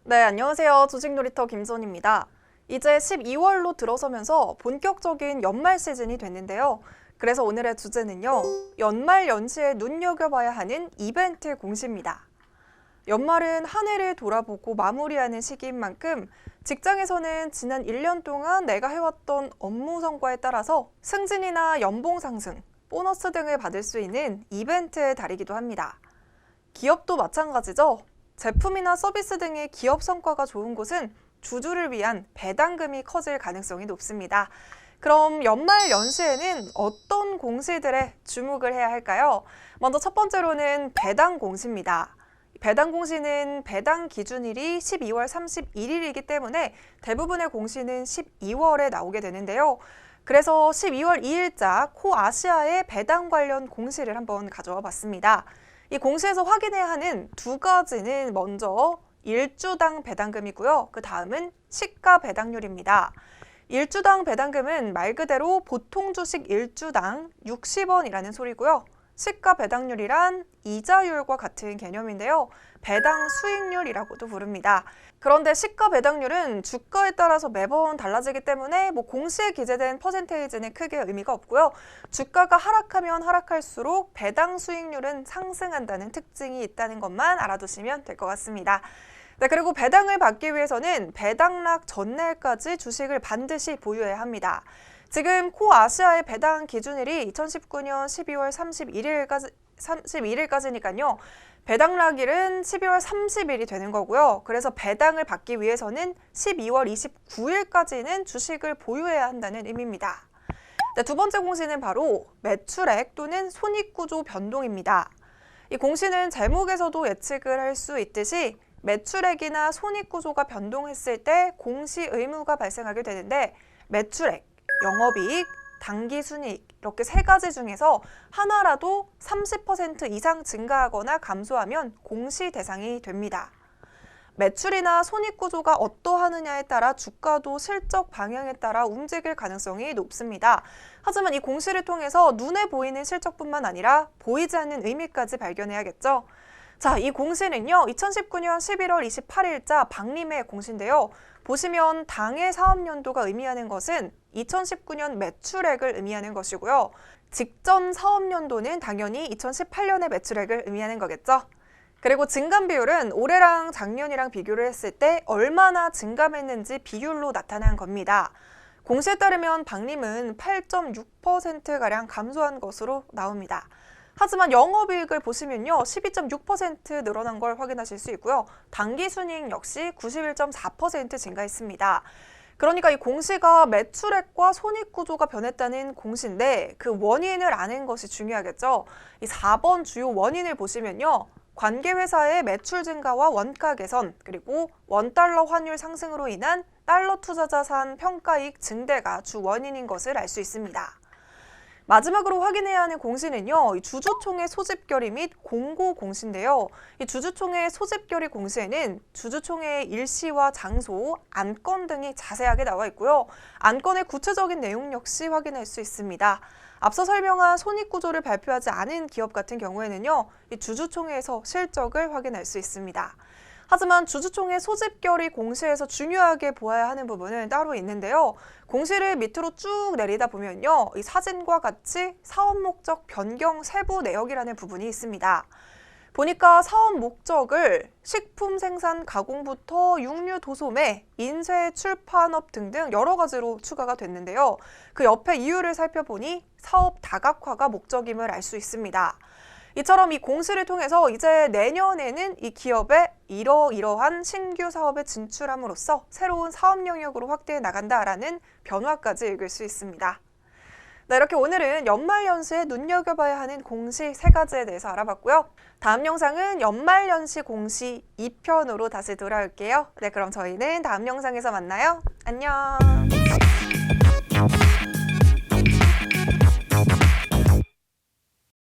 네, 안녕하세요. 조직놀이터 김선입니다. 이제 12월로 들어서면서 본격적인 연말 시즌이 됐는데요. 그래서 오늘의 주제는요, 연말 연시에 눈여겨봐야 하는 이벤트 공시입니다. 연말은 한 해를 돌아보고 마무리하는 시기인 만큼 직장에서는 지난 1년 동안 내가 해왔던 업무 성과에 따라서 승진이나 연봉 상승, 보너스 등을 받을 수 있는 이벤트의 달이기도 합니다. 기업도 마찬가지죠. 제품이나 서비스 등의 기업 성과가 좋은 곳은 주주를 위한 배당금이 커질 가능성이 높습니다. 그럼 연말 연시에는 어떤 공시들에 주목을 해야 할까요? 먼저 첫 번째로는 배당 공시입니다. 배당 공시는 배당 기준일이 12월 31일이기 때문에 대부분의 공시는 12월에 나오게 되는데요. 그래서 12월 2일자 코아시아의 배당 관련 공시를 한번 가져와 봤습니다. 이 공시에서 확인해야 하는 두 가지는 먼저 일주당 배당금이고요. 그 다음은 시가 배당률입니다. 일주당 배당금은 말 그대로 보통 주식 일주당 60원이라는 소리고요. 시가 배당률이란 이자율과 같은 개념인데요. 배당 수익률이라고도 부릅니다. 그런데 시가 배당률은 주가에 따라서 매번 달라지기 때문에 공시에 기재된 퍼센테이지는 크게 의미가 없고요. 주가가 하락하면 하락할수록 배당 수익률은 상승한다는 특징이 있다는 것만 알아두시면 될 것 같습니다. 네, 그리고 배당을 받기 위해서는 배당락 전날까지 주식을 반드시 보유해야 합니다. 지금 코아시아의 배당 기준일이 2019년 12월 31일까지니까요. 배당락일은 12월 30일이 되는 거고요. 그래서 배당을 받기 위해서는 12월 29일까지는 주식을 보유해야 한다는 의미입니다. 네, 두 번째 공시는 바로 매출액 또는 손익구조 변동입니다. 이 공시는 제목에서도 예측을 할 수 있듯이 매출액이나 손익구조가 변동했을 때 공시 의무가 발생하게 되는데 매출액, 영업이익, 당기순이익 이렇게 세 가지 중에서 하나라도 30% 이상 증가하거나 감소하면 공시 대상이 됩니다. 매출이나 손익구조가 어떠하느냐에 따라 주가도 실적 방향에 따라 움직일 가능성이 높습니다. 하지만 이 공시를 통해서 눈에 보이는 실적뿐만 아니라 보이지 않는 의미까지 발견해야겠죠. 자, 이 공시는요, 2019년 11월 28일자 박림의 공시인데요. 보시면 당해 사업연도가 의미하는 것은 2019년 매출액을 의미하는 것이고요. 직전 사업연도는 당연히 2018년의 매출액을 의미하는 거겠죠. 그리고 증감 비율은 올해랑 작년이랑 비교를 했을 때 얼마나 증감했는지 비율로 나타난 겁니다. 공시에 따르면 박림은 8.6%가량 감소한 것으로 나옵니다. 하지만 영업이익을 보시면요, 12.6% 늘어난 걸 확인하실 수 있고요. 당기순이익 역시 91.4% 증가했습니다. 그러니까 이 공시가 매출액과 손익구조가 변했다는 공시인데 그 원인을 아는 것이 중요하겠죠. 이 4번 주요 원인을 보시면요. 관계회사의 매출 증가와 원가 개선, 그리고 원달러 환율 상승으로 인한 달러 투자 자산 평가이익 증대가 주 원인인 것을 알 수 있습니다. 마지막으로 확인해야 하는 공시는요, 이 주주총회 소집결의 및 공고 공시인데요. 이 주주총회 소집결의 공시에는 주주총회의 일시와 장소, 안건 등이 자세하게 나와 있고요. 안건의 구체적인 내용 역시 확인할 수 있습니다. 앞서 설명한 손익구조를 발표하지 않은 기업 같은 경우에는요, 이 주주총회에서 실적을 확인할 수 있습니다. 하지만 주주총회 소집결의 공시에서 중요하게 보아야 하는 부분은 따로 있는데요. 공시를 밑으로 쭉 내리다 보면요, 이 사진과 같이 사업 목적 변경 세부 내역이라는 부분이 있습니다. 보니까 사업 목적을 식품 생산 가공부터 육류 도소매, 인쇄 출판업 등등 여러 가지로 추가가 됐는데요. 그 옆에 이유를 살펴보니 사업 다각화가 목적임을 알 수 있습니다. 이처럼 이 공시를 통해서 이제 내년에는 이 기업에 이러이러한 신규 사업에 진출함으로써 새로운 사업 영역으로 확대해 나간다라는 변화까지 읽을 수 있습니다. 네, 이렇게 오늘은 연말연시에 눈여겨봐야 하는 공시 3가지에 대해서 알아봤고요. 다음 영상은 연말연시 공시 2편으로 다시 돌아올게요. 네, 그럼 저희는 다음 영상에서 만나요. 안녕!